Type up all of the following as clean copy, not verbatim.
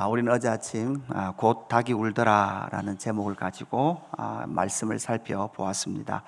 우리는 어제 아침 곧 닭이 울더라 라는 제목을 가지고 말씀을 살펴보았습니다.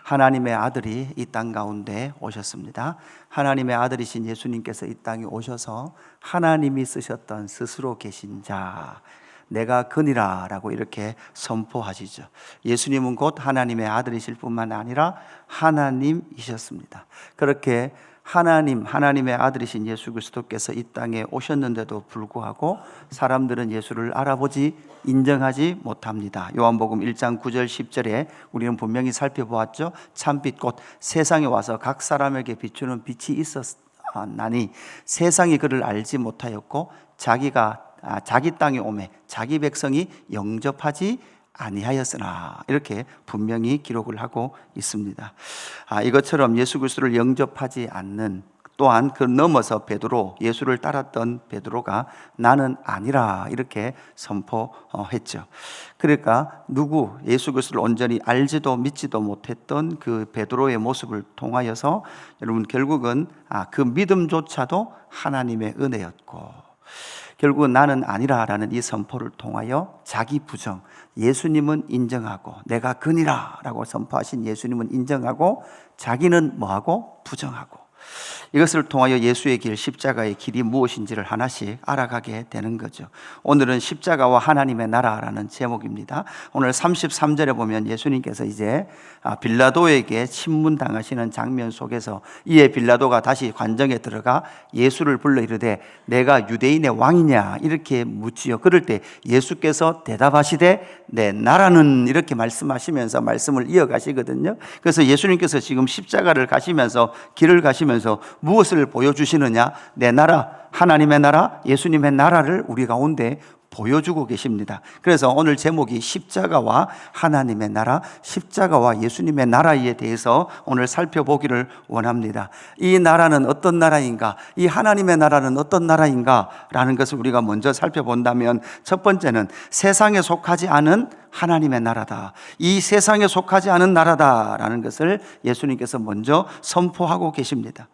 하나님의 아들이 이 땅 가운데 오셨습니다. 하나님의 아들이신 예수님께서 이 땅에 오셔서 하나님이 쓰셨던 스스로 계신 자, 내가 그니라 라고 이렇게 선포하시죠. 예수님은 곧 하나님의 아들이실 뿐만 아니라 하나님이셨습니다. 그렇게 하나님의 아들이신 예수 그리스도께서 이 땅에 오셨는데도 불구하고 사람들은 예수를 알아보지 인정하지 못합니다. 요한복음 1장 9절 10절에 우리는 분명히 살펴보았죠. 참빛 곧 세상에 와서 각 사람에게 비추는 빛이 있었나니 세상이 그를 알지 못하였고 자기 땅에 오매 자기 백성이 영접하지 아니하였으나 이렇게 분명히 기록을 하고 있습니다. 이것처럼 예수 그리스도를 영접하지 않는, 또한 그 넘어서 베드로, 예수를 따랐던 베드로가 나는 아니라 이렇게 선포했죠. 그러니까 예수 그리스도를 온전히 알지도 믿지도 못했던 그 베드로의 모습을 통하여서 여러분 결국은 그 믿음조차도 하나님의 은혜였고, 결국은 나는 아니라라는 이 선포를 통하여 자기 부정, 예수님은 인정하고 내가 그니라 라고 선포하신 예수님은 인정하고 자기는 뭐하고? 부정하고, 이것을 통하여 예수의 길, 십자가의 길이 무엇인지를 하나씩 알아가게 되는 거죠. 오늘은 십자가와 하나님의 나라라는 제목입니다. 오늘 33절에 보면 예수님께서 이제 빌라도에게 침문당하시는 장면 속에서 이에 빌라도가 다시 관정에 들어가 예수를 불러 이르되 내가 유대인의 왕이냐 이렇게 묻지요. 그럴 때 예수께서 대답하시되 내 나라는, 이렇게 말씀하시면서 말씀을 이어가시거든요. 그래서 예수님께서 지금 십자가를 가시면서, 길을 가시면서 무엇을 보여주시느냐? 내 나라, 하나님의 나라, 예수님의 나라를 우리 가운데 보여주고 계십니다. 그래서 오늘 제목이 십자가와 하나님의 나라, 십자가와 예수님의 나라에 대해서 오늘 살펴보기를 원합니다. 이 나라는 어떤 나라인가? 이 하나님의 나라는 어떤 나라인가? 라는 것을 우리가 먼저 살펴본다면, 첫 번째는 세상에 속하지 않은 하나님의 나라다. 이 세상에 속하지 않은 나라다라는 것을 예수님께서 먼저 선포하고 계십니다.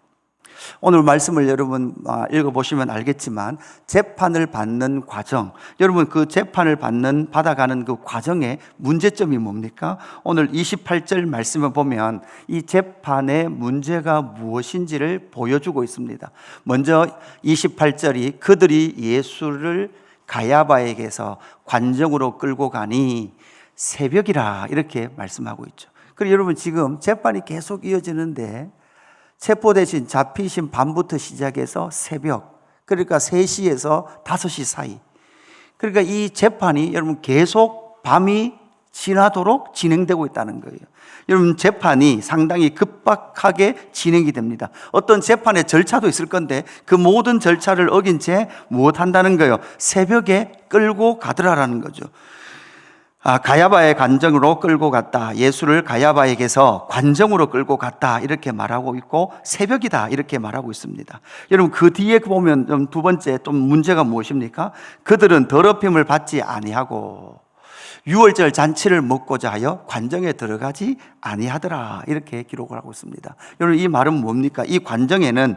오늘 말씀을 여러분 읽어보시면 알겠지만 재판을 받는 과정, 여러분 그 재판을 받아가는 그 과정의 문제점이 뭡니까? 오늘 28절 말씀을 보면 이 재판의 문제가 무엇인지를 보여주고 있습니다. 먼저 28절이 그들이 예수를 가야바에게서 관정으로 끌고 가니 새벽이라 이렇게 말씀하고 있죠. 그리고 여러분 지금 재판이 계속 이어지는데 체포되신, 잡히신 밤부터 시작해서 새벽, 그러니까 3시에서 5시 사이, 그러니까 이 재판이 여러분 계속 밤이 지나도록 진행되고 있다는 거예요. 여러분 재판이 상당히 급박하게 진행이 됩니다. 어떤 재판의 절차도 있을 건데 그 모든 절차를 어긴 채 무엇한다는 거예요? 새벽에 끌고 가더라라는 거죠. 가야바의 관정으로 끌고 갔다. 예수를 가야바에게서 관정으로 끌고 갔다. 이렇게 말하고 있고 새벽이다. 이렇게 말하고 있습니다. 여러분 그 뒤에 보면 두 번째 또 문제가 무엇입니까? 그들은 더럽힘을 받지 아니하고 유월절 잔치를 먹고자 하여 관정에 들어가지 아니하더라. 이렇게 기록을 하고 있습니다. 여러분 이 말은 뭡니까? 이 관정에는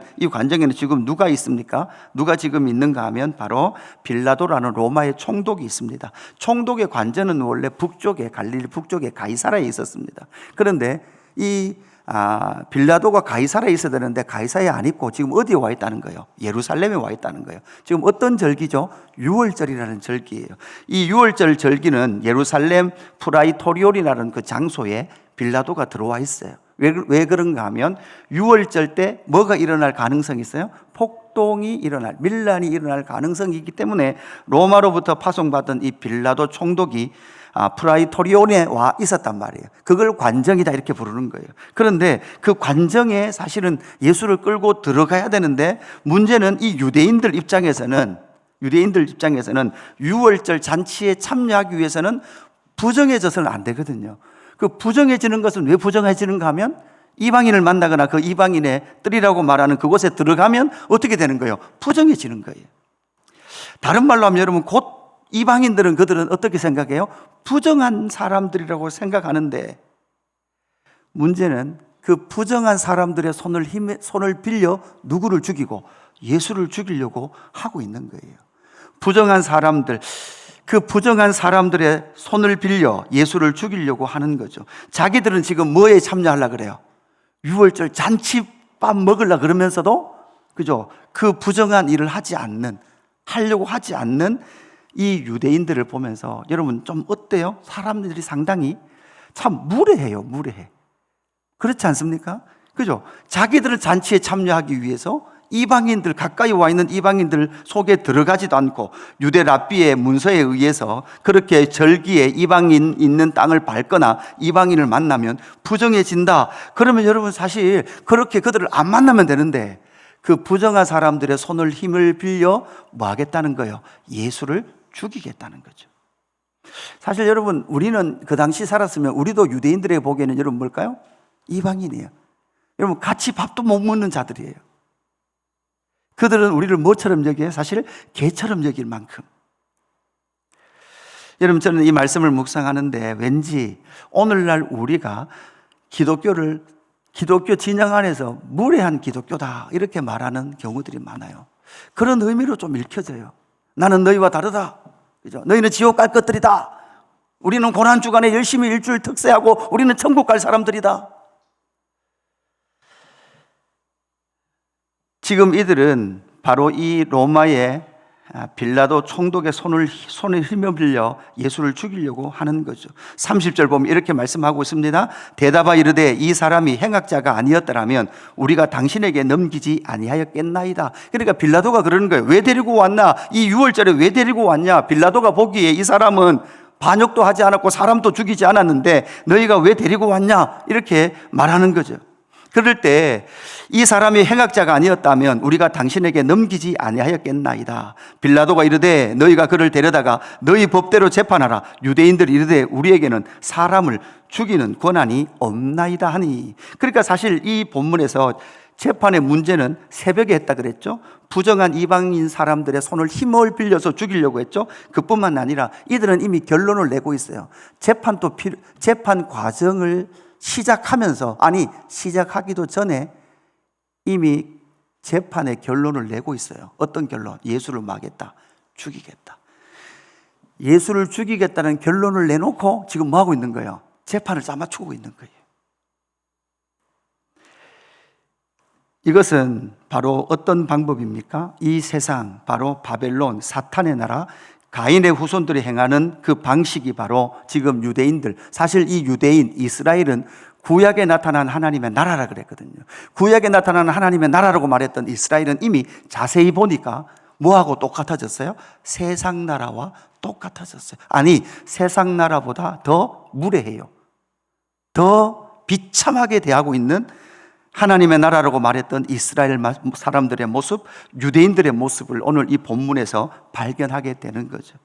지금 누가 있습니까? 누가 지금 있는가 하면 바로 빌라도라는 로마의 총독이 있습니다. 총독의 관저는 원래 갈릴리 북쪽에 가이사라에 있었습니다. 그런데 이 빌라도가 가이사라에 있어야 되는데 가이사라에 안 있고 지금 어디에 와 있다는 거예요? 예루살렘에 와 있다는 거예요. 지금 어떤 절기죠? 유월절이라는 절기예요. 이 유월절 절기는 예루살렘 프라이토리온이라는 그 장소에 빌라도가 들어와 있어요. 왜 그런가 하면 유월절 때 뭐가 일어날 가능성이 있어요? 폭동이 일어날, 밀란이 일어날 가능성이 있기 때문에 로마로부터 파송받은 이 빌라도 총독이 프라이토리온에 와 있었단 말이에요. 그걸 관정이다 이렇게 부르는 거예요. 그런데 그 관정에 사실은 예수를 끌고 들어가야 되는데 문제는 이 유대인들 입장에서는 유월절 잔치에 참여하기 위해서는 부정해져서는 안 되거든요. 그 부정해지는 것은 왜 부정해지는가 하면 이방인을 만나거나 그 이방인의 뜰이라고 말하는 그곳에 들어가면 어떻게 되는 거예요? 부정해지는 거예요. 다른 말로 하면 여러분 곧 그들은 어떻게 생각해요? 부정한 사람들이라고 생각하는데 문제는 그 부정한 사람들의 손을 빌려 누구를 죽이고 예수를 죽이려고 하고 있는 거예요. 부정한 사람들, 그 부정한 사람들의 손을 빌려 예수를 죽이려고 하는 거죠. 자기들은 지금 뭐에 참여하려고 그래요? 유월절 잔치밥 먹으려고 그러면서도, 그죠? 그 부정한 일을 하려고 하지 않는 이 유대인들을 보면서 여러분 좀 어때요? 사람들이 상당히 참 무례해요, 무례해. 그렇지 않습니까? 그죠? 자기들은 잔치에 참여하기 위해서 이방인들, 가까이 와 있는 이방인들 속에 들어가지도 않고 유대 랍비의 문서에 의해서 그렇게 절기에 이방인 있는 땅을 밟거나 이방인을 만나면 부정해진다. 그러면 여러분 사실 그렇게 그들을 안 만나면 되는데 그 부정한 사람들의 손을 힘을 빌려 뭐 하겠다는 거예요? 예수를 죽이겠다는 거죠. 사실 여러분 우리는 그 당시 살았으면 우리도 유대인들에게 보기에는 여러분 뭘까요? 이방인이에요. 여러분 같이 밥도 못 먹는 자들이에요. 그들은 우리를 뭐처럼 여겨요? 사실 개처럼 여길 만큼. 여러분 저는 이 말씀을 묵상하는데 왠지 오늘날 우리가 기독교 진영 안에서 무례한 기독교다 이렇게 말하는 경우들이 많아요. 그런 의미로 좀 읽혀져요. 나는 너희와 다르다. 그죠? 너희는 지옥 갈 것들이다. 우리는 고난주간에 열심히 일주일 특세하고 우리는 천국 갈 사람들이다. 지금 이들은 바로 이 로마의 빌라도 총독의 손을 힘을빌려 예수를 죽이려고 하는 거죠. 30절 보면 이렇게 말씀하고 있습니다. 대답하 이르되 이 사람이 행악자가 아니었더라면 우리가 당신에게 넘기지 아니하였겠나이다. 그러니까 빌라도가 그러는 거예요. 왜 데리고 왔나? 이 유월절에 왜 데리고 왔냐? 빌라도가 보기에 이 사람은 반역도 하지 않았고 사람도 죽이지 않았는데 너희가 왜 데리고 왔냐? 이렇게 말하는 거죠. 그럴 때 이 사람이 행악자가 아니었다면 우리가 당신에게 넘기지 아니하였겠나이다. 빌라도가 이르되 너희가 그를 데려다가 너희 법대로 재판하라. 유대인들이 이르되 우리에게는 사람을 죽이는 권한이 없나이다 하니. 그러니까 사실 이 본문에서 재판의 문제는 새벽에 했다 그랬죠. 부정한 이방인 사람들의 손을 힘을 빌려서 죽이려고 했죠. 그뿐만 아니라 이들은 이미 결론을 내고 있어요. 재판 과정을 시작하기도 전에 이미 재판의 결론을 내고 있어요. 어떤 결론? 예수를 막겠다, 죽이겠다. 예수를 죽이겠다는 결론을 내놓고 지금 뭐 하고 있는 거예요? 재판을 짜맞추고 있는 거예요. 이것은 바로 어떤 방법입니까? 이 세상, 바로 바벨론, 사탄의 나라, 가인의 후손들이 행하는 그 방식이 바로 지금 유대인들, 사실 이 유대인, 이스라엘은 구약에 나타난 하나님의 나라라 그랬거든요. 구약에 나타난 하나님의 나라라고 말했던 이스라엘은 이미 자세히 보니까 뭐하고 똑같아졌어요? 세상 나라와 똑같아졌어요. 아니, 세상 나라보다 더 무례해요. 더 비참하게 대하고 있는 하나님의 나라라고 말했던 이스라엘 사람들의 모습, 유대인들의 모습을 오늘 이 본문에서 발견하게 되는 거죠.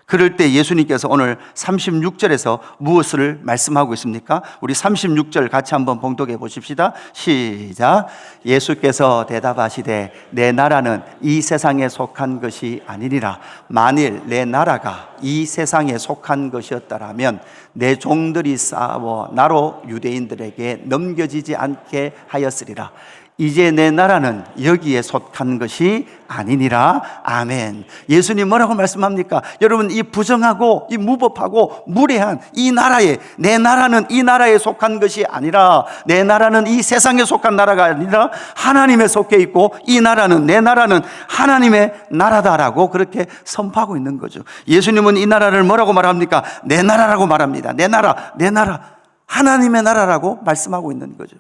그럴 때 예수님께서 오늘 36절에서 무엇을 말씀하고 있습니까? 우리 36절 같이 한번 봉독해 보십시다. 시작. 예수께서 대답하시되 내 나라는 이 세상에 속한 것이 아니니라. 만일 내 나라가 이 세상에 속한 것이었다라면 내 종들이 싸워 나로 유대인들에게 넘겨지지 않게 하였으리라. 이제 내 나라는 여기에 속한 것이 아니니라. 아멘. 예수님 뭐라고 말씀합니까? 여러분, 이 부정하고 이 무법하고 무례한 이 나라에, 내 나라는 이 나라에 속한 것이 아니라, 내 나라는 이 세상에 속한 나라가 아니라 하나님에 속해 있고, 이 나라는, 내 나라는 하나님의 나라다라고 그렇게 선포하고 있는 거죠. 예수님은 이 나라를 뭐라고 말합니까? 내 나라라고 말합니다. 내 나라, 내 나라, 하나님의 나라라고 말씀하고 있는 거죠.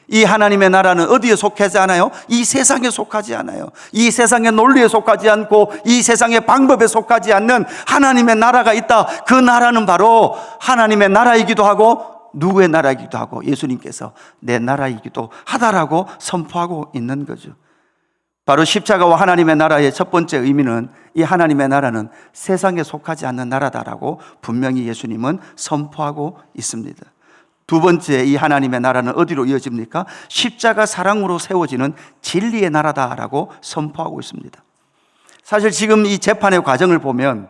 이 하나님의 나라는 어디에 속하지 않아요? 이 세상에 속하지 않아요. 이 세상의 논리에 속하지 않고 이 세상의 방법에 속하지 않는 하나님의 나라가 있다. 그 나라는 바로 하나님의 나라이기도 하고 누구의 나라이기도 하고 예수님께서 내 나라이기도 하다라고 선포하고 있는 거죠. 바로 십자가와 하나님의 나라의 첫 번째 의미는 이 하나님의 나라는 세상에 속하지 않는 나라다라고 분명히 예수님은 선포하고 있습니다. 두 번째, 이 하나님의 나라는 어디로 이어집니까? 십자가 사랑으로 세워지는 진리의 나라다라고 선포하고 있습니다. 사실 지금 이 재판의 과정을 보면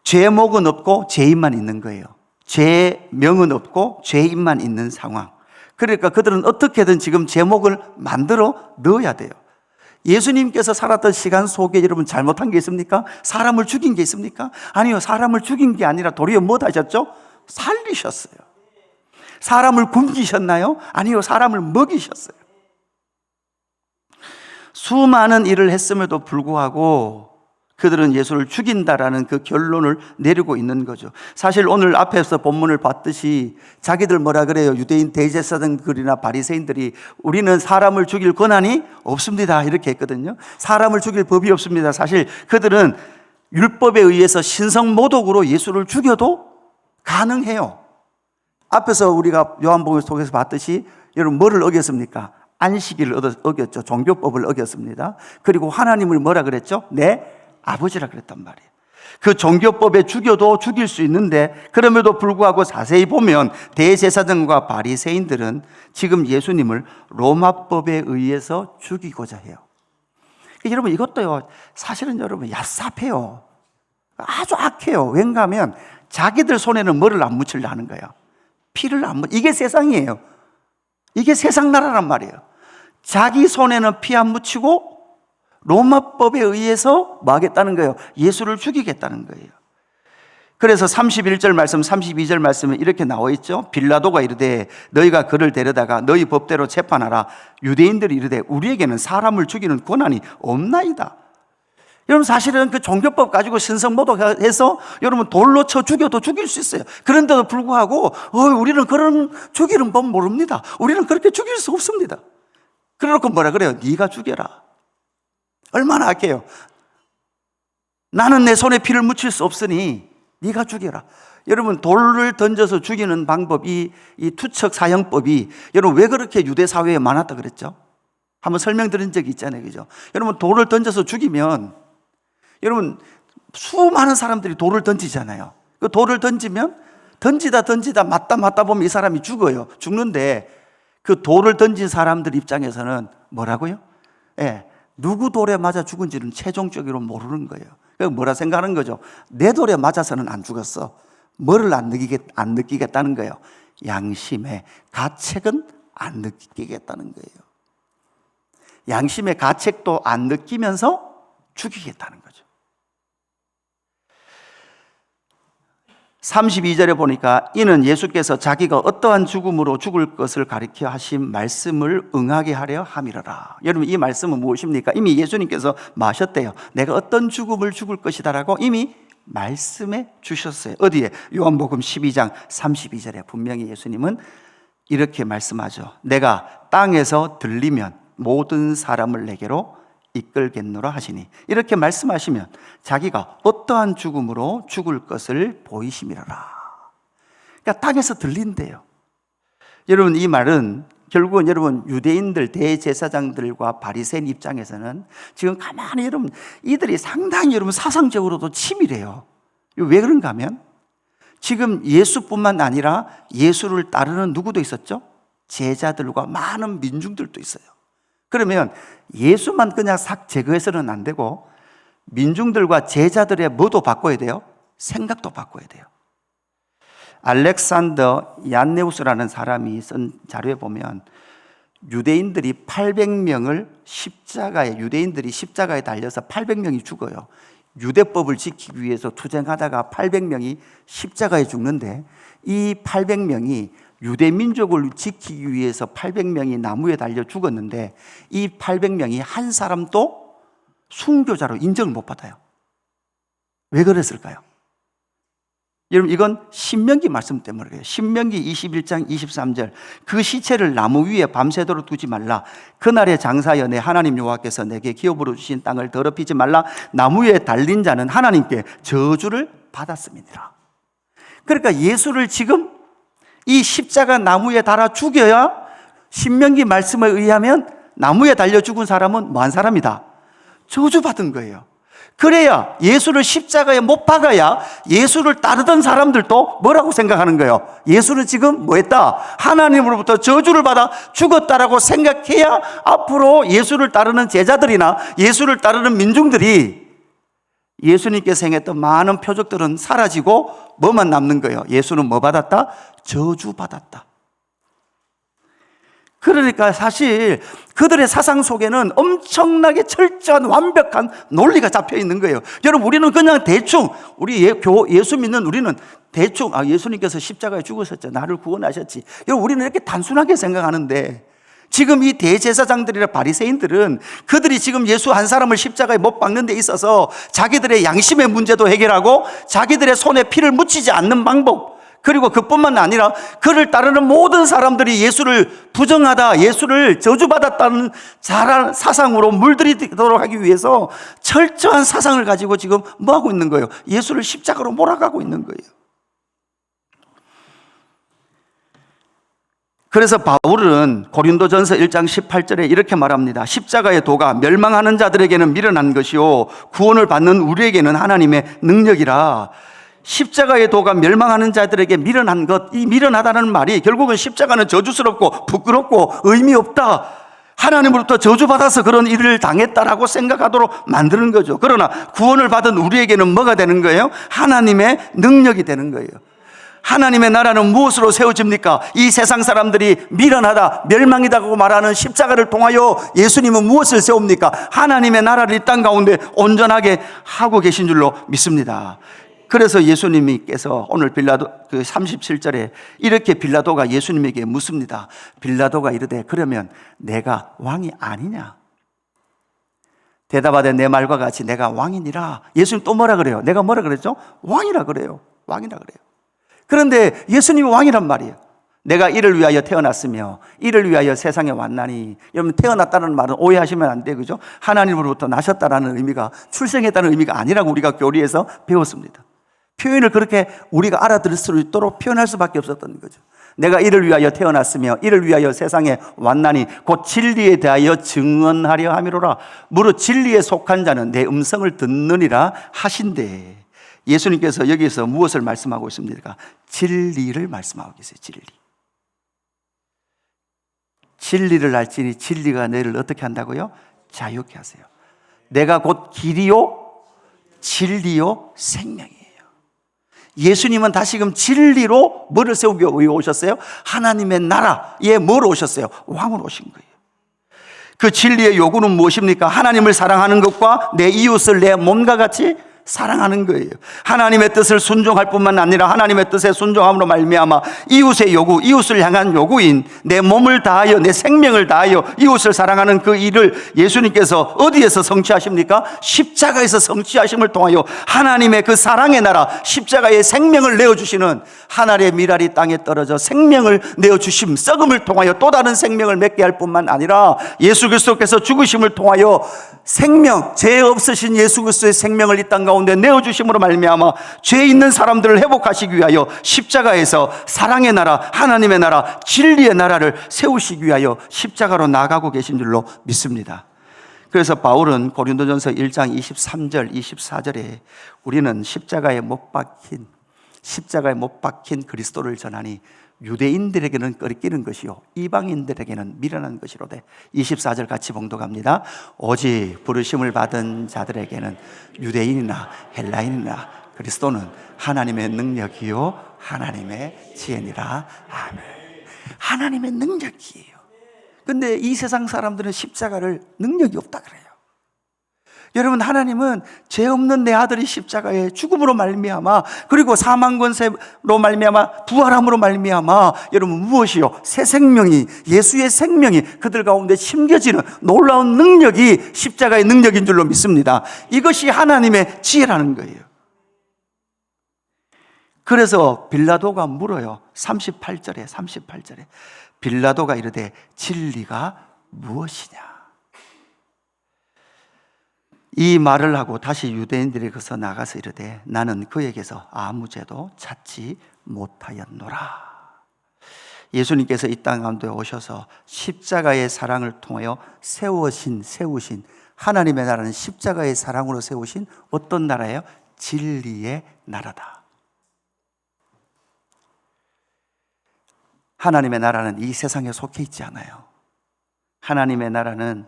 죄목은 없고 죄인만 있는 거예요. 죄명은 없고 죄인만 있는 상황. 그러니까 그들은 어떻게든 지금 제목을 만들어 넣어야 돼요. 예수님께서 살았던 시간 속에 여러분 잘못한 게 있습니까? 사람을 죽인 게 있습니까? 아니요, 사람을 죽인 게 아니라 도리어 뭐 하셨죠? 살리셨어요. 사람을 굶기셨나요? 아니요, 사람을 먹이셨어요. 수많은 일을 했음에도 불구하고 그들은 예수를 죽인다라는 그 결론을 내리고 있는 거죠. 사실 오늘 앞에서 본문을 봤듯이 자기들 뭐라 그래요? 유대인 대제사장들이나 바리새인들이 우리는 사람을 죽일 권한이 없습니다, 이렇게 했거든요. 사람을 죽일 법이 없습니다. 사실 그들은 율법에 의해서 신성모독으로 예수를 죽여도 가능해요. 앞에서 우리가 요한복음 속에서 봤듯이 여러분 뭐를 어겼습니까? 안식일을 어겼죠. 종교법을 어겼습니다. 그리고 하나님을 뭐라 그랬죠? 내 아버지라 그랬단 말이에요. 그 종교법에 죽여도 죽일 수 있는데 그럼에도 불구하고 자세히 보면 대제사장과 바리새인들은 지금 예수님을 로마법에 의해서 죽이고자 해요. 여러분 이것도요, 사실은 여러분 얍삽해요. 아주 악해요. 왠가 하면 자기들 손에는 뭐를 안 묻히려 하는 거예요. 피를 안 묻히려. 이게 세상이에요. 이게 세상 나라란 말이에요. 자기 손에는 피 안 묻히고 로마법에 의해서 뭐 하겠다는 거예요? 예수를 죽이겠다는 거예요. 그래서 31절 말씀, 32절 말씀에 이렇게 나와 있죠. 빌라도가 이르되 너희가 그를 데려다가 너희 법대로 재판하라. 유대인들이 이르되 우리에게는 사람을 죽이는 권한이 없나이다. 여러분 사실은 그 종교법 가지고 신성모독해서 여러분 돌로 쳐 죽여도 죽일 수 있어요. 그런데도 불구하고 우리는 그런 죽이는 법 모릅니다. 우리는 그렇게 죽일 수 없습니다. 그래놓고 뭐라 그래요? 네가 죽여라. 얼마나 악해요. 나는 내 손에 피를 묻힐 수 없으니 네가 죽여라. 여러분 돌을 던져서 죽이는 방법, 이 투척 사형법이 여러분 왜 그렇게 유대 사회에 많았다 그랬죠? 한번 설명드린 적이 있잖아요, 그죠? 여러분 돌을 던져서 죽이면 여러분 수많은 사람들이 돌을 던지잖아요. 그 돌을 던지면 던지다 맞다 보면 이 사람이 죽어요. 죽는데 그 돌을 던진 사람들 입장에서는 뭐라고요? 누구 돌에 맞아 죽은지는 최종적으로 모르는 거예요. 그러니까 뭐라 생각하는 거죠? 내 돌에 맞아서는 안 죽었어. 뭐를 안 느끼겠다는 거예요? 양심의 가책은 안 느끼겠다는 거예요. 양심의 가책도 안 느끼면서 죽이겠다는 거죠. 32절에 보니까 이는 예수께서 자기가 어떠한 죽음으로 죽을 것을 가리켜 하신 말씀을 응하게 하려 함이로라. 여러분 이 말씀은 무엇입니까? 이미 예수님께서 마셨대요. 내가 어떤 죽음을 죽을 것이다라고 이미 말씀해 주셨어요. 어디에? 요한복음 12장 32절에 분명히 예수님은 이렇게 말씀하죠. 내가 땅에서 들리면 모든 사람을 내게로 이끌겠노라 하시니, 이렇게 말씀하시면 자기가 어떠한 죽음으로 죽을 것을 보이심이라라. 그러니까 땅에서 들린대요. 여러분 이 말은 결국은 여러분 유대인들 대제사장들과 바리새인 입장에서는 지금 가만히 여러분 이들이 상당히 여러분 사상적으로도 치밀해요. 왜 그런가 하면 지금 예수뿐만 아니라 예수를 따르는 누구도 있었죠? 제자들과 많은 민중들도 있어요. 그러면 예수만 그냥 싹 제거해서는 안 되고 민중들과 제자들의 뭐도 바꿔야 돼요? 생각도 바꿔야 돼요. 알렉산더 얀네우스라는 사람이 쓴 자료에 보면 유대인들이 800명을 유대인들이 십자가에 달려서 800명이 죽어요. 유대법을 지키기 위해서 투쟁하다가 800명이 십자가에 죽는데 이 800명이 유대 민족을 지키기 위해서 800명이 나무에 달려 죽었는데 이 800명이 한 사람도 순교자로 인정을 못 받아요. 왜 그랬을까요? 여러분 이건 신명기 말씀 때문에 그래요. 신명기 21장 23절 그 시체를 나무 위에 밤새도록 두지 말라. 그날의 장사여 내 하나님 여호와께서 내게 기업으로 주신 땅을 더럽히지 말라. 나무 위에 달린 자는 하나님께 저주를 받았음이니라. 그러니까 예수를 지금 이 십자가 나무에 달아 죽여야 신명기 말씀에 의하면 나무에 달려 죽은 사람은 뭐한 사람이다? 저주받은 거예요. 그래야 예수를 십자가에 못 박아야 예수를 따르던 사람들도 뭐라고 생각하는 거예요? 예수는 지금 뭐 했다? 하나님으로부터 저주를 받아 죽었다라고 생각해야 앞으로 예수를 따르는 제자들이나 예수를 따르는 민중들이 예수님께서 행했던 많은 표적들은 사라지고 뭐만 남는 거예요? 예수는 뭐 받았다? 저주 받았다. 그러니까 사실 그들의 사상 속에는 엄청나게 철저한 완벽한 논리가 잡혀 있는 거예요. 여러분, 우리는 그냥 대충, 예수 믿는 우리는 대충, 예수님께서 십자가에 죽으셨죠, 나를 구원하셨지. 여러분, 우리는 이렇게 단순하게 생각하는데, 지금 이 대제사장들이나 바리새인들은 그들이 지금 예수 한 사람을 십자가에 못 박는 데 있어서 자기들의 양심의 문제도 해결하고 자기들의 손에 피를 묻히지 않는 방법, 그리고 그뿐만 아니라 그를 따르는 모든 사람들이 예수를 부정하다, 예수를 저주받았다는 사상으로 물들이도록 하기 위해서 철저한 사상을 가지고 지금 뭐 하고 있는 거예요? 예수를 십자가로 몰아가고 있는 거예요. 그래서 바울은 고린도전서 1장 18절에 이렇게 말합니다. 십자가의 도가 멸망하는 자들에게는 미련한 것이요 구원을 받는 우리에게는 하나님의 능력이라. 십자가의 도가 멸망하는 자들에게 미련한 것, 이 미련하다는 말이 결국은 십자가는 저주스럽고 부끄럽고 의미 없다, 하나님으로부터 저주받아서 그런 일을 당했다라고 생각하도록 만드는 거죠. 그러나 구원을 받은 우리에게는 뭐가 되는 거예요? 하나님의 능력이 되는 거예요. 하나님의 나라는 무엇으로 세워집니까? 이 세상 사람들이 미련하다, 멸망이다고 말하는 십자가를 통하여 예수님은 무엇을 세웁니까? 하나님의 나라를 이 땅 가운데 온전하게 하고 계신 줄로 믿습니다. 그래서 예수님께서 오늘 빌라도 37절에 이렇게 빌라도가 예수님에게 묻습니다. 빌라도가 이르되 그러면 내가 왕이 아니냐? 대답하되 내 말과 같이 내가 왕이니라. 예수님 또 뭐라 그래요? 내가 뭐라 그랬죠? 왕이라 그래요. 왕이라 그래요. 그런데 예수님이 왕이란 말이에요. 내가 이를 위하여 태어났으며 이를 위하여 세상에 왔나니. 여러분, 태어났다는 말은 오해하시면 안 돼요, 그죠? 하나님으로부터 나셨다라는 의미가, 출생했다는 의미가 아니라고 우리가 교리에서 배웠습니다. 표현을 그렇게 우리가 알아들을 수 있도록 표현할 수밖에 없었던 거죠. 내가 이를 위하여 태어났으며 이를 위하여 세상에 왔나니 곧 진리에 대하여 증언하려 함이로라. 무릇 진리에 속한 자는 내 음성을 듣느니라 하신대. 예수님께서 여기서 무엇을 말씀하고 있습니까? 진리를 말씀하고 계세요. 진리를 알지니 진리가 너희를 어떻게 한다고요? 자유케 하세요. 내가 곧 길이요 진리요 생명이에요. 예수님은 다시금 진리로 뭐를 세우기 위해 오셨어요? 하나님의 나라에 뭐로 오셨어요? 왕으로 오신 거예요. 그 진리의 요구는 무엇입니까? 하나님을 사랑하는 것과 내 이웃을 내 몸과 같이 사랑하는 거예요. 하나님의 뜻을 순종할 뿐만 아니라 하나님의 뜻에 순종함으로 말미암아 이웃의 요구, 이웃을 향한 요구인 내 몸을 다하여 내 생명을 다하여 이웃을 사랑하는 그 일을 예수님께서 어디에서 성취하십니까? 십자가에서 성취하심을 통하여 하나님의 그 사랑의 나라, 십자가의 생명을 내어주시는, 하늘의 미랄이 땅에 떨어져 생명을 내어주심, 썩음을 통하여 또 다른 생명을 맺게 할 뿐만 아니라 예수 그리스도께서 죽으심을 통하여 생명, 죄 없으신 예수 그리스도의 생명을 이 땅 가운데 내어주심으로 말미암아 죄 있는 사람들을 회복하시기 위하여 십자가에서 사랑의 나라, 하나님의 나라, 진리의 나라를 세우시기 위하여 십자가로 나아가고 계신 줄로 믿습니다. 그래서 바울은 고린도전서 1장 23절, 24절에 우리는 십자가에 못 박힌 그리스도를 전하니 유대인들에게는 끓이는 것이요 이방인들에게는 미련한 것이로되. 24절 같이 봉독합니다. 오직 부르심을 받은 자들에게는 유대인이나 헬라인이나 그리스도는 하나님의 능력이요 하나님의 지혜니라. 아멘. 하나님의 능력이에요. 근데 이 세상 사람들은 십자가를 능력이 없다 그래요. 여러분, 하나님은 죄 없는 내 아들이 십자가에 죽음으로 말미암아, 그리고 사망 권세로 말미암아, 부활함으로 말미암아, 여러분 무엇이요? 새 생명이, 예수의 생명이 그들 가운데 심겨지는 놀라운 능력이 십자가의 능력인 줄로 믿습니다. 이것이 하나님의 지혜라는 거예요. 그래서 빌라도가 물어요. 38절에 빌라도가 이르되 진리가 무엇이냐? 이 말을 하고 다시 유대인들에게서 나가서 이르되 나는 그에게서 아무 죄도 찾지 못하였노라. 예수님께서 이 땅 가운데 오셔서 십자가의 사랑을 통하여 세우신 하나님의 나라는 십자가의 사랑으로 세우신 어떤 나라예요? 진리의 나라다. 하나님의 나라는 이 세상에 속해 있지 않아요. 하나님의 나라는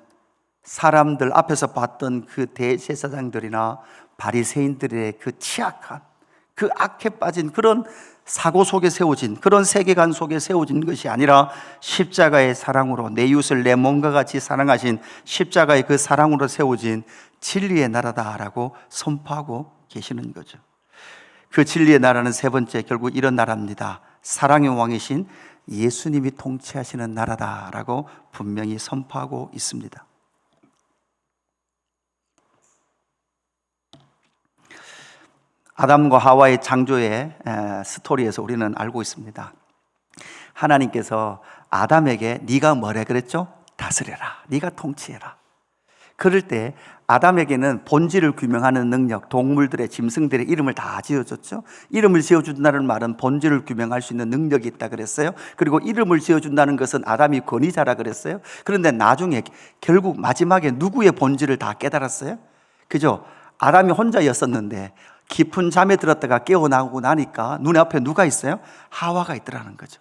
사람들 앞에서 봤던 그 대제사장들이나 바리새인들의 그 취약한 그 악해 빠진 그런 사고 속에 세워진, 그런 세계관 속에 세워진 것이 아니라 십자가의 사랑으로 내 이웃을 내 몸과 같이 사랑하신 십자가의 그 사랑으로 세워진 진리의 나라다라고 선포하고 계시는 거죠. 그 진리의 나라는 세 번째, 결국 이런 나라입니다. 사랑의 왕이신 예수님이 통치하시는 나라다라고 분명히 선포하고 있습니다. 아담과 하와의 창조의 스토리에서 우리는 알고 있습니다. 하나님께서 아담에게 네가 뭐래 그랬죠? 다스려라, 네가 통치해라. 그럴 때 아담에게는 본질을 규명하는 능력, 동물들의, 짐승들의 이름을 다 지어줬죠. 이름을 지어준다는 말은 본질을 규명할 수 있는 능력이 있다 그랬어요. 그리고 이름을 지어준다는 것은 아담이 권위자라 그랬어요. 그런데 나중에 결국 마지막에 누구의 본질을 다 깨달았어요? 그죠? 아담이 혼자였었는데 깊은 잠에 들었다가 깨어나고 나니까 눈에 앞에 누가 있어요? 하와가 있더라는 거죠.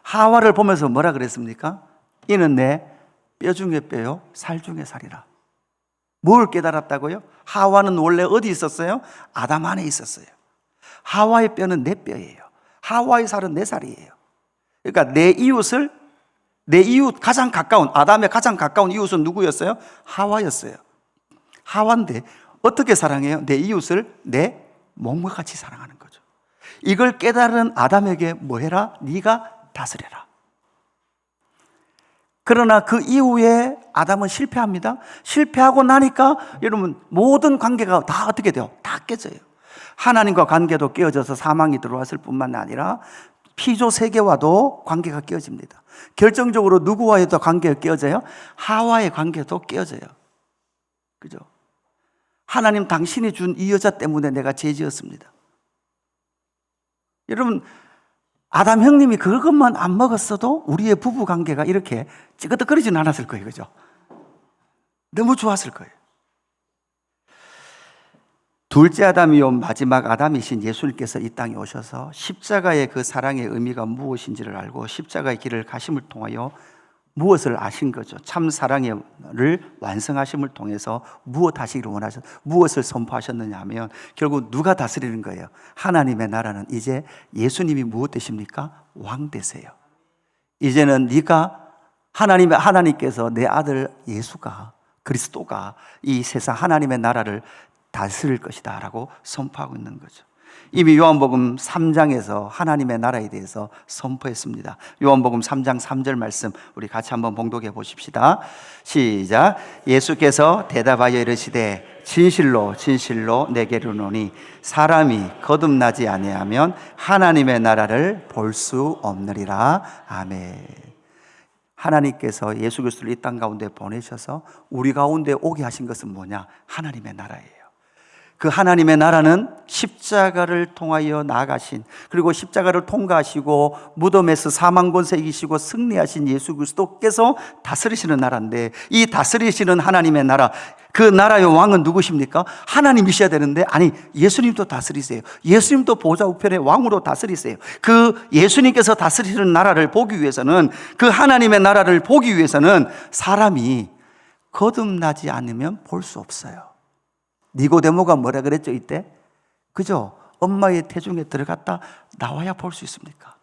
하와를 보면서 뭐라 그랬습니까? 이는 내 뼈 중에 뼈요, 살 중에 살이라. 뭘 깨달았다고요? 하와는 원래 어디 있었어요? 아담 안에 있었어요. 하와의 뼈는 내 뼈예요. 하와의 살은 내 살이에요. 그러니까 내 이웃을, 내 이웃 가장 가까운, 아담의 가장 가까운 이웃은 누구였어요? 하와였어요. 하와인데 어떻게 사랑해요? 내 이웃을 내 몸과 같이 사랑하는 거죠. 이걸 깨달은 아담에게 뭐 해라? 네가 다스려라. 그러나 그 이후에 아담은 실패합니다. 실패하고 나니까 여러분 모든 관계가 다 어떻게 돼요? 다 깨져요. 하나님과 관계도 깨어져서 사망이 들어왔을 뿐만 아니라 피조 세계와도 관계가 깨어집니다. 결정적으로 누구와도 관계가 깨어져요? 하와의 관계도 깨어져요. 그죠? 하나님 당신이 준 이 여자 때문에 내가 죄 지었습니다. 여러분 아담 형님이 그것만 안 먹었어도 우리의 부부 관계가 이렇게 찌그덕거리지는 않았을 거예요. 그죠? 너무 좋았을 거예요. 둘째 아담이요 마지막 아담이신 예수님께서 이 땅에 오셔서 십자가의 그 사랑의 의미가 무엇인지를 알고 십자가의 길을 가심을 통하여 무엇을 아신 거죠? 참 사랑을 완성하심을 통해서 무엇 하시기를 원하셨, 무엇을 선포하셨느냐 하면 결국 누가 다스리는 거예요? 하나님의 나라는 이제 예수님이 무엇 되십니까? 왕 되세요. 이제는 네가 하나님께서 내 아들 예수가, 그리스도가 이 세상 하나님의 나라를 다스릴 것이다 라고 선포하고 있는 거죠. 이미 요한복음 3장에서 하나님의 나라에 대해서 선포했습니다. 요한복음 3장 3절 말씀 우리 같이 한번 봉독해 보십시다. 시작. 예수께서 대답하여 이르시되 진실로 진실로 내게 이르노니 사람이 거듭나지 아니하면 하나님의 나라를 볼 수 없느니라. 아멘. 하나님께서 예수 그리스도를 이 땅 가운데 보내셔서 우리 가운데 오게 하신 것은 뭐냐? 하나님의 나라예요. 그 하나님의 나라는 십자가를 통하여 나아가신, 그리고 십자가를 통과하시고 무덤에서 사망 권세 이기시고 승리하신 예수 그리스도께서 다스리시는 나라인데, 이 다스리시는 하나님의 나라, 그 나라의 왕은 누구십니까? 하나님이셔야 되는데 아니, 예수님도 다스리세요. 예수님도 보좌 우편의 왕으로 다스리세요. 그 예수님께서 다스리시는 나라를 보기 위해서는, 그 하나님의 나라를 보기 위해서는 사람이 거듭나지 않으면 볼 수 없어요. 니고데모가 뭐라 그랬죠 이때? 그죠? 엄마의 태중에 들어갔다 나와야 볼 수 있습니까?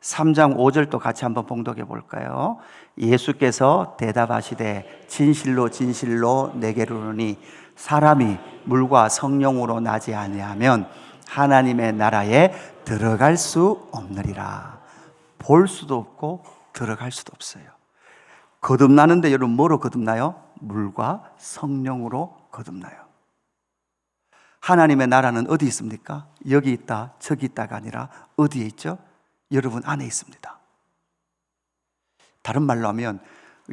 3장 5절도 같이 한번 봉독해 볼까요? 예수께서 대답하시되 진실로 진실로 내게 이르노니 사람이 물과 성령으로 나지 아니하면 하나님의 나라에 들어갈 수 없느니라. 볼 수도 없고 들어갈 수도 없어요. 거듭나는데 여러분 뭐로 거듭나요? 물과 성령으로 거듭나요. 하나님의 나라는 어디 있습니까? 여기 있다 저기 있다가 아니라 어디에 있죠? 여러분 안에 있습니다. 다른 말로 하면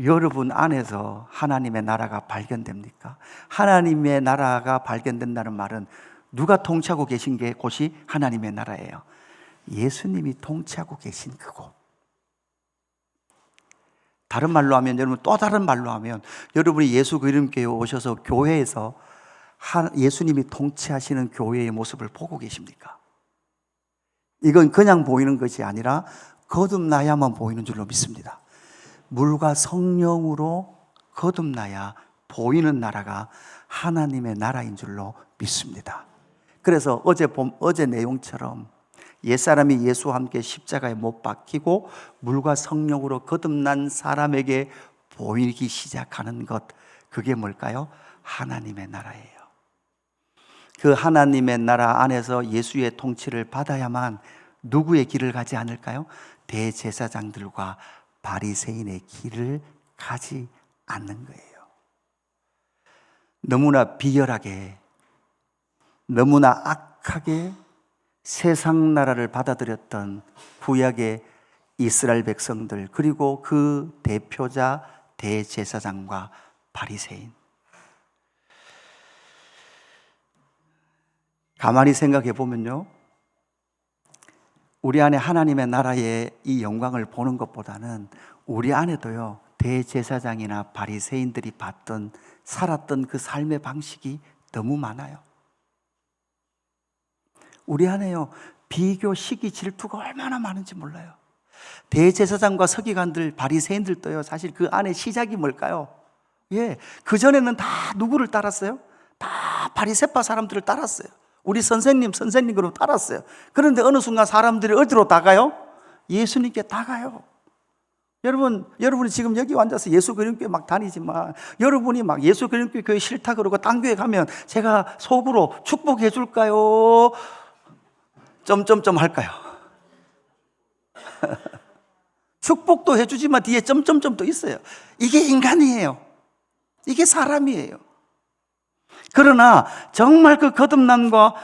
여러분 안에서 하나님의 나라가 발견됩니까? 하나님의 나라가 발견된다는 말은 누가 통치하고 계신 게 곳이 하나님의 나라예요. 예수님이 통치하고 계신 그곳. 다른 말로 하면, 여러분 또 다른 말로 하면, 여러분이 예수 그리스도께 오셔서 교회에서 예수님이 통치하시는 교회의 모습을 보고 계십니까? 이건 그냥 보이는 것이 아니라 거듭나야만 보이는 줄로 믿습니다. 물과 성령으로 거듭나야 보이는 나라가 하나님의 나라인 줄로 믿습니다. 그래서 어제 내용처럼 옛사람이 예수와 함께 십자가에 못 박히고 물과 성령으로 거듭난 사람에게 보이기 시작하는 것, 그게 뭘까요? 하나님의 나라예요. 그 하나님의 나라 안에서 예수의 통치를 받아야만 누구의 길을 가지 않을까요? 대제사장들과 바리새인의 길을 가지 않는 거예요. 너무나 비열하게, 너무나 악하게 세상 나라를 받아들였던 구약의 이스라엘 백성들, 그리고 그 대표자 대제사장과 바리새인. 가만히 생각해 보면요, 우리 안에 하나님의 나라의 이 영광을 보는 것보다는 우리 안에도요, 대제사장이나 바리새인들이 살았던 그 삶의 방식이 너무 많아요. 우리 안에요, 비교, 시기, 질투가 얼마나 많은지 몰라요. 대제사장과 서기관들, 바리새인들도요, 사실 그 안에 시작이 뭘까요? 그전에는 다 누구를 따랐어요? 다 바리새파 사람들을 따랐어요. 우리 선생님 그럼 따랐어요. 그런데 어느 순간 사람들이 어디로 다가요? 예수님께 다가요. 여러분이 지금 여기 앉아서 예수 그림교회 막 다니지만, 여러분이 막 예수 그림교회 교회 싫다 그러고 딴 교회 가면 제가 속으로 축복해 줄까요? 점점점 할까요? 축복도 해주지만 뒤에 점점점도 있어요. 이게 인간이에요. 이게 사람이에요. 그러나 정말 그 거듭남과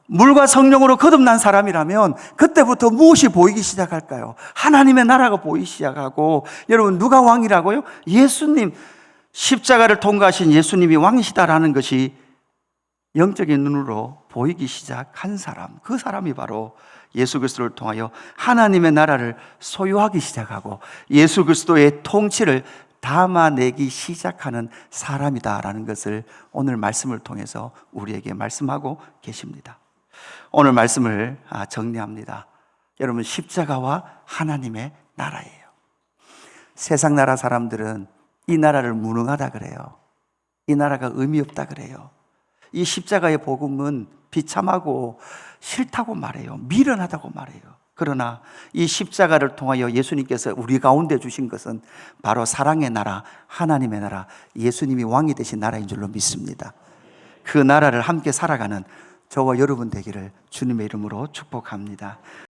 물과 성령으로 거듭난 사람이라면 그때부터 무엇이 보이기 시작할까요? 하나님의 나라가 보이기 시작하고, 여러분, 누가 왕이라고요? 예수님, 십자가를 통과하신 예수님이 왕이시다라는 것이 영적인 눈으로 보이기 시작한 사람, 그 사람이 바로 예수 그리스도를 통하여 하나님의 나라를 소유하기 시작하고 예수 그리스도의 통치를 담아내기 시작하는 사람이다라는 것을 오늘 말씀을 통해서 우리에게 말씀하고 계십니다. 오늘 말씀을 정리합니다. 여러분, 십자가와 하나님의 나라예요. 세상 나라 사람들은 이 나라를 무능하다 그래요. 이 나라가 의미 없다 그래요. 이 십자가의 복음은 비참하고 싫다고 말해요. 미련하다고 말해요. 그러나 이 십자가를 통하여 예수님께서 우리 가운데 주신 것은 바로 사랑의 나라, 하나님의 나라, 예수님이 왕이 되신 나라인 줄로 믿습니다. 그 나라를 함께 살아가는 저와 여러분 되기를 주님의 이름으로 축복합니다.